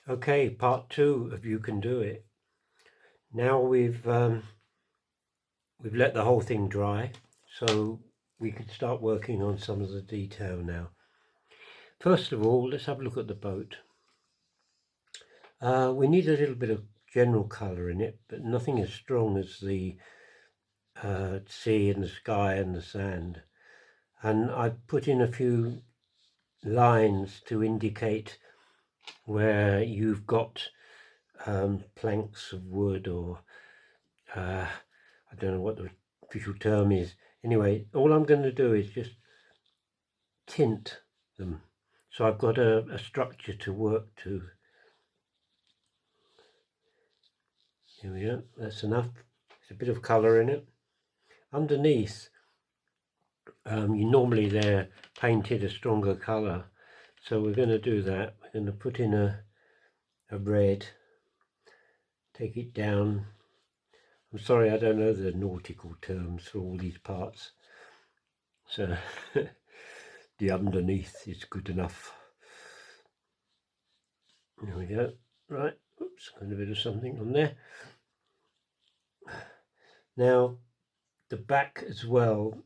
Okay, part 2 of You Can Do It. Now we've let the whole thing dry, so we can start working on some of the detail now. First of all, let's have a look at the boat. We need a little bit of general colour in it, but nothing as strong as the sea and the sky and the sand. And I've put in a few lines to indicate where you've got planks of wood or I don't know what the official term is. Anyway, all I'm going to do is just tint them. So I've got a structure to work to. Here we go, that's enough. There's a bit of colour in it. Underneath, normally they're painted a stronger colour. So we're going to do that. We're going to put in a red, take it down. I'm sorry, I don't know the nautical terms for all these parts. So the underneath is good enough. There we go. Right, oops, got a bit of something on there. Now, the back as well,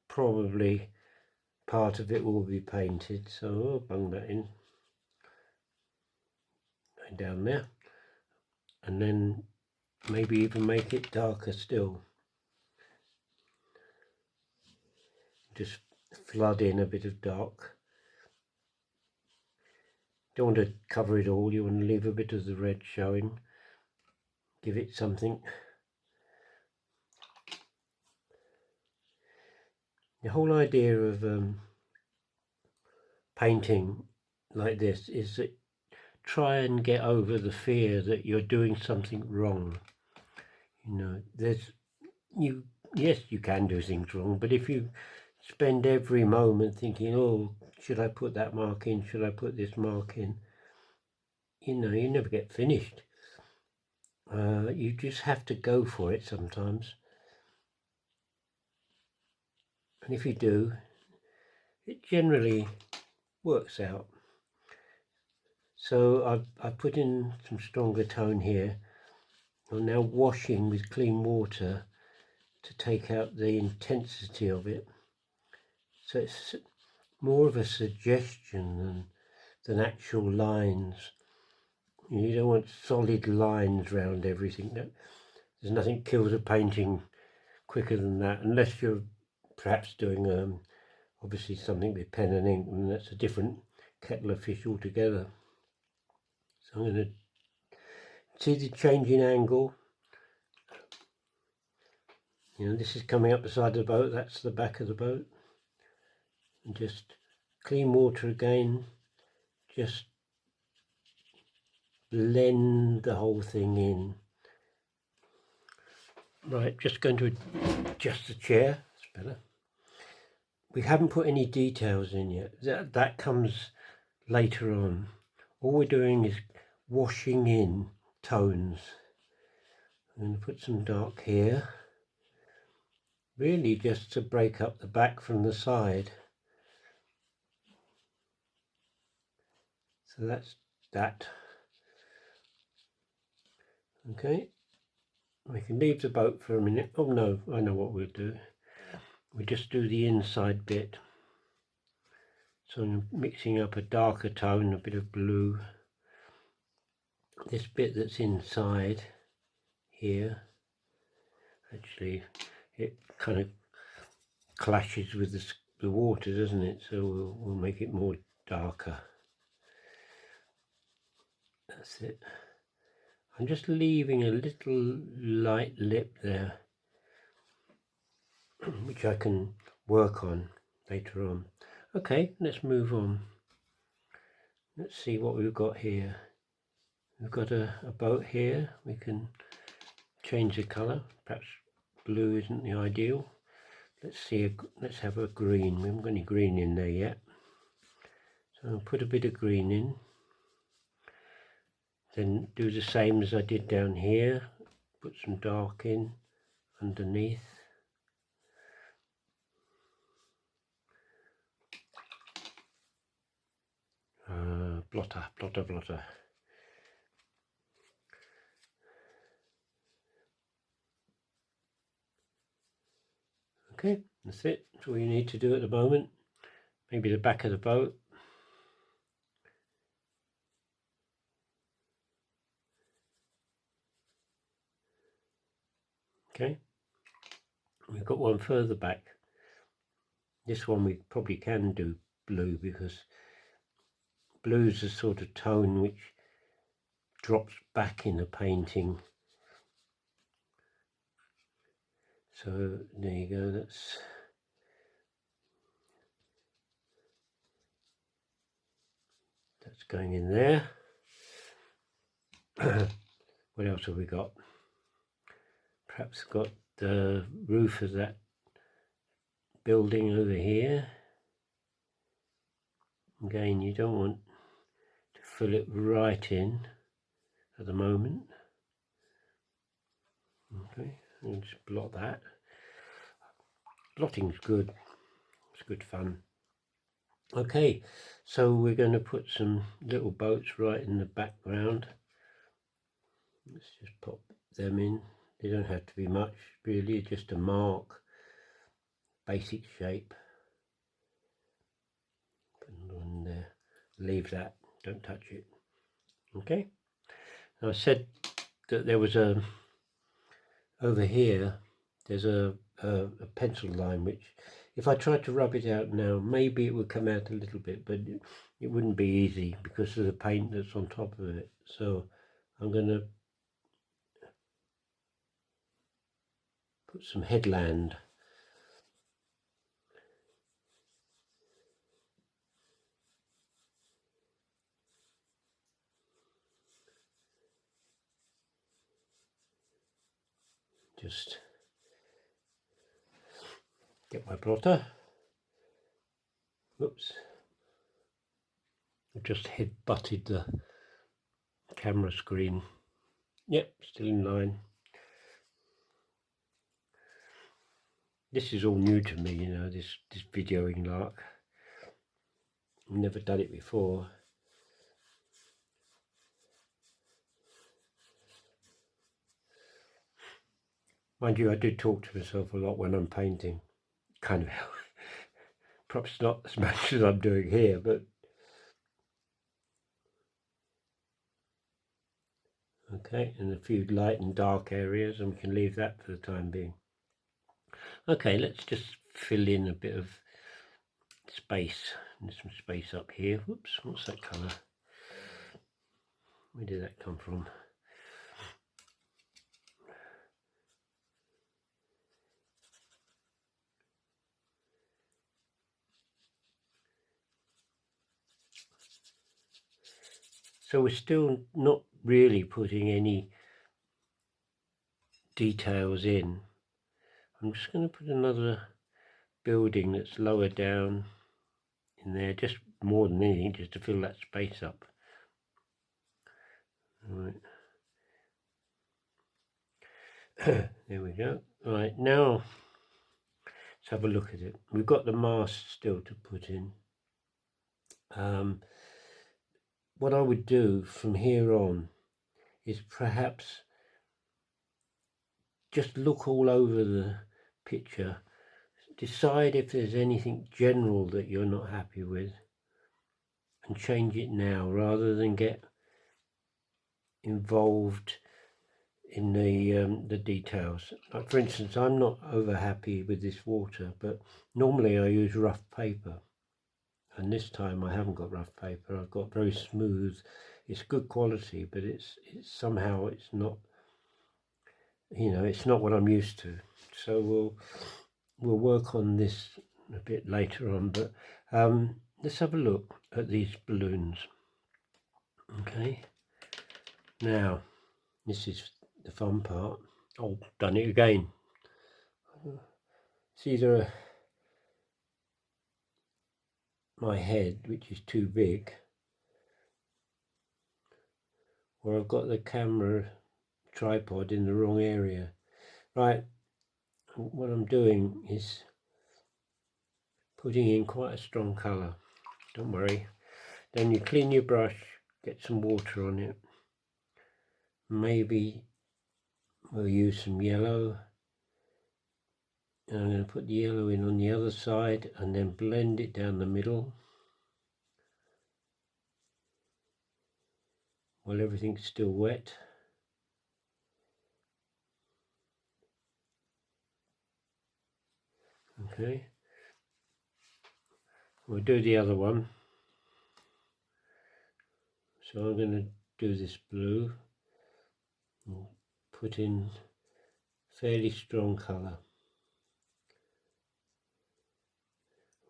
probably part of it will be painted, so I'll bung that in. Down there. And then maybe even make it darker still. Just flood in a bit of dark. Don't want to cover it all, you want to leave a bit of the red showing. Give it something. The whole idea of painting like this is that try and get over the fear that you're doing something wrong. Yes, you can do things wrong, but if you spend every moment thinking, oh, should I put that mark in, should I put this mark in, you never get finished. You just have to go for it sometimes, and if you do, it generally works out. So I've put in some stronger tone here. I'm now washing with clean water to take out the intensity of it. So it's more of a suggestion than actual lines. You don't want solid lines around everything. There's nothing kills a painting quicker than that, unless you're perhaps doing obviously something with pen and ink, and that's a different kettle of fish altogether. So I'm going to see the change in angle. This is coming up the side of the boat, that's the back of the boat. And just clean water again, just blend the whole thing in. Right, just going to adjust the chair, it's better. We haven't put any details in yet, that comes later on. All we're doing is washing in tones. I'm going to put some dark here, really just to break up the back from the side. So that's that. Okay, we can leave the boat for a minute. Oh no, I know what we'll do. We just do the inside bit. So I'm mixing up a darker tone, a bit of blue. This bit that's inside here, actually it kind of clashes with the water, doesn't it? So we'll make it more darker. That's it. I'm just leaving a little light lip there, which I can work on later on. Okay, let's move on. Let's see what we've got here. We've got a boat here. We can change the colour. Perhaps blue isn't the ideal. Let's have a green. We haven't got any green in there yet. So I'll put a bit of green in. Then do the same as I did down here. Put some dark in underneath. Blotter. Okay, that's it. That's all you need to do at the moment. Maybe the back of the boat. Okay, we've got one further back. This one we probably can do blue, because blue's a sort of tone which drops back in a painting. So there you go, that's going in there. What else have we got? Perhaps got the roof of that building over here. Again, you don't want to fill it right in at the moment. Okay, I'll just blot that. Blotting's good, it's good fun. Okay, so we're going to put some little boats right in the background. Let's just pop them in. They don't have to be much, really, just a mark, basic shape. And leave that, don't touch it. Okay, now I said that there was over here there's a pencil line, which if I tried to rub it out now, maybe it would come out a little bit, but it wouldn't be easy because of the paint that's on top of it. So I'm going to put some headland. Just get my blotter. Oops, I just head butted the camera screen. Yep, still in line. This is all new to me, you know, this videoing lark. I've never done it before. Mind you, I do talk to myself a lot when I'm painting. Kind of, perhaps not as much as I'm doing here, but okay, and a few light and dark areas, and we can leave that for the time being. Okay, let's just fill in a bit of space. There's some space up here. Whoops, what's that colour? Where did that come from? So we're still not really putting any details in. I'm just going to put another building that's lower down in there, just more than anything, just to fill that space up. Right. There we go. Right, now let's have a look at it. We've got the mast still to put in. What I would do from here on is perhaps just look all over the picture, decide if there's anything general that you're not happy with, and change it now rather than get involved in the details. Like, for instance, I'm not over happy with this water, but normally I use rough paper, and this time I haven't got rough paper. I've got very smooth. It's good quality, but it's somehow it's not, you know, it's not what I'm used to. So we'll work on this a bit later on, but let's have a look at these balloons. Okay, now this is the fun part. Oh, done it again. It's either my head, which is too big, or I've got the camera tripod in the wrong area. Right, what I'm doing is putting in quite a strong colour. Don't worry. Then you clean your brush, get some water on it. Maybe we'll use some yellow. And I'm going to put the yellow in on the other side and then blend it down the middle while everything's still wet. Okay, we'll do the other one. So I'm going to do this blue and put in fairly strong colour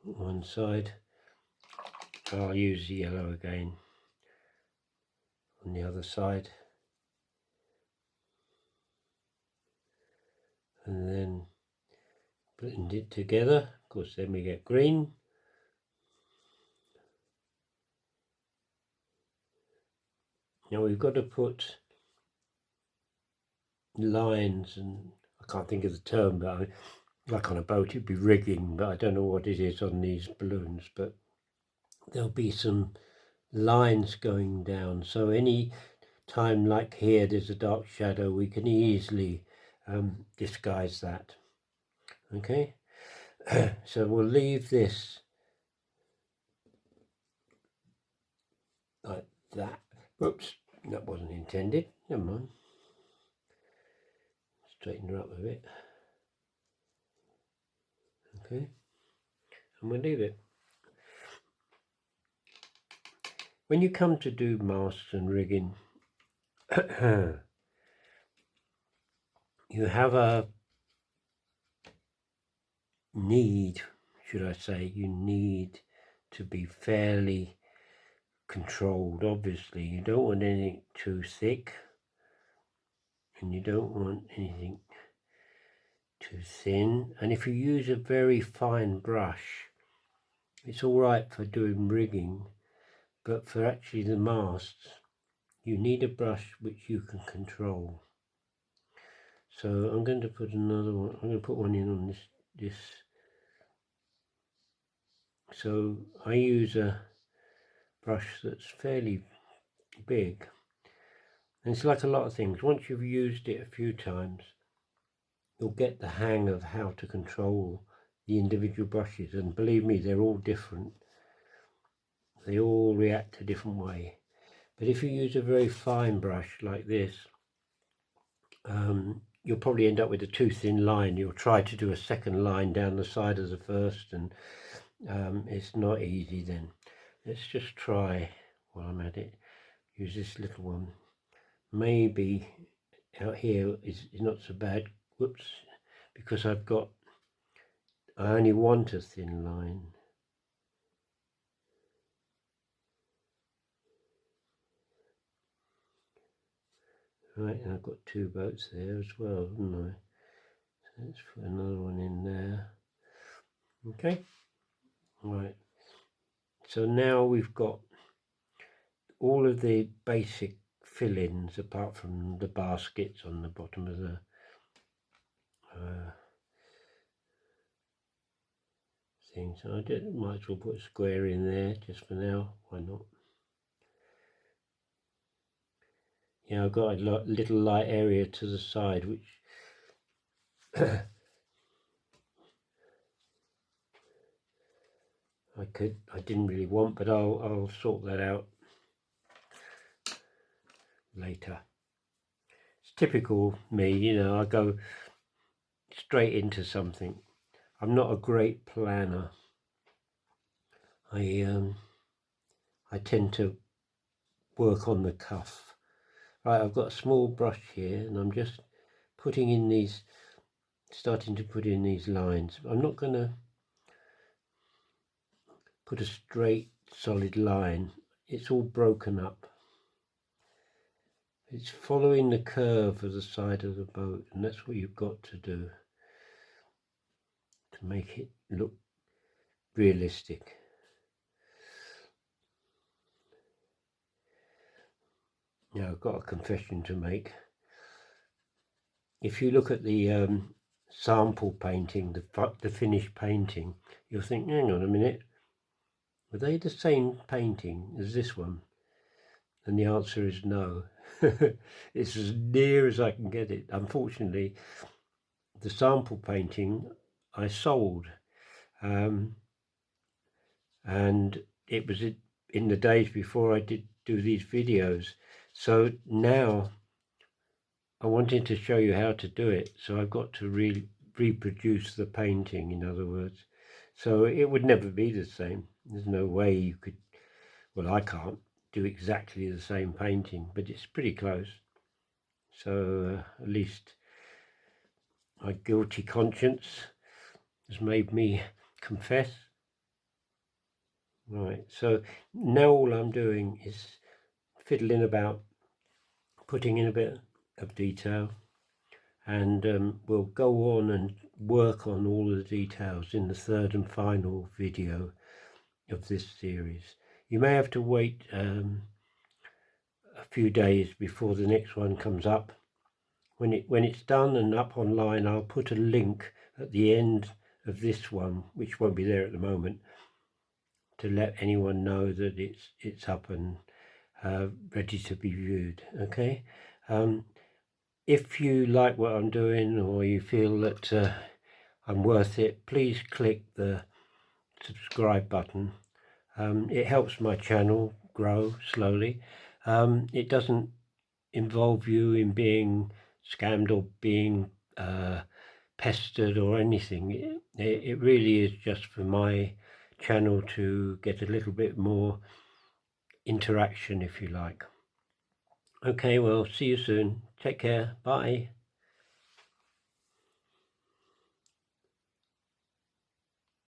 one side. I'll use the yellow again on the other side, and then blend it together. Of course, then we get green. Now we've got to put lines, and I can't think of the term, but like on a boat it'd be rigging, but I don't know what it is on these balloons, but there'll be some lines going down, so any time like here there's a dark shadow, we can easily disguise that. Okay, so we'll leave this like that. Oops, that wasn't intended, never mind. Straighten her up a bit. Okay, and we'll leave it. When you come to do masks and rigging, you have a need, should I say, you need to be fairly controlled. Obviously, you don't want anything too thick and you don't want anything too thin. And if you use a very fine brush, it's all right for doing rigging, but for actually the masks, you need a brush which you can control. So I'm going to put another one, I'm going to put one in on this. So I use a brush that's fairly big, and it's like a lot of things. Once you've used it a few times, you'll get the hang of how to control the individual brushes, and believe me, they're all different. They all react a different way. But if you use a very fine brush like this, you'll probably end up with a too thin line. You'll try to do a second line down the side of the first, and it's not easy then. Let's just try, while I'm at it, use this little one. Maybe out here is not so bad. Whoops, because I only want a thin line. Right, and I've got two boats there as well, haven't I? So let's put another one in there. Okay, right. So now we've got all of the basic fill-ins apart from the baskets on the bottom of the thing. So I might as well put a square in there just for now. Why not? Yeah, I've got a little light area to the side, which I didn't really want, but I'll sort that out later. It's typical me, you know, I go straight into something. I'm not a great planner. I tend to work on the cuff. Right, I've got a small brush here and I'm just putting in these, starting to put in these lines. I'm not going to put a straight solid line. It's all broken up. It's following the curve of the side of the boat, and that's what you've got to do to make it look realistic. Now I've got a confession to make. If you look at the sample painting, the finished painting, you'll think, hang on a minute, were they the same painting as this one? And the answer is no. It's as near as I can get it. Unfortunately, the sample painting, I sold, and it was in the days before I did do these videos. So now I wanted to show you how to do it, so I've got to reproduce the painting, in other words. So it would never be the same. There's no way you could, well, I can't do exactly the same painting, but it's pretty close. So at least my guilty conscience has made me confess. Right, so now all I'm doing is fiddling about, putting in a bit of detail, and we'll go on and work on all the details in the third and final video of this series. You may have to wait a few days before the next one comes up. When it's done and up online, I'll put a link at the end of this one, which won't be there at the moment, to let anyone know that it's up and ready to be viewed. Okay. If you like what I'm doing, or you feel that I'm worth it, please click the subscribe button. It helps my channel grow slowly. It doesn't involve you in being scammed or being pestered or anything. It really is just for my channel to get a little bit more interaction, if you like. Okay, well, see you soon. Take care. Bye.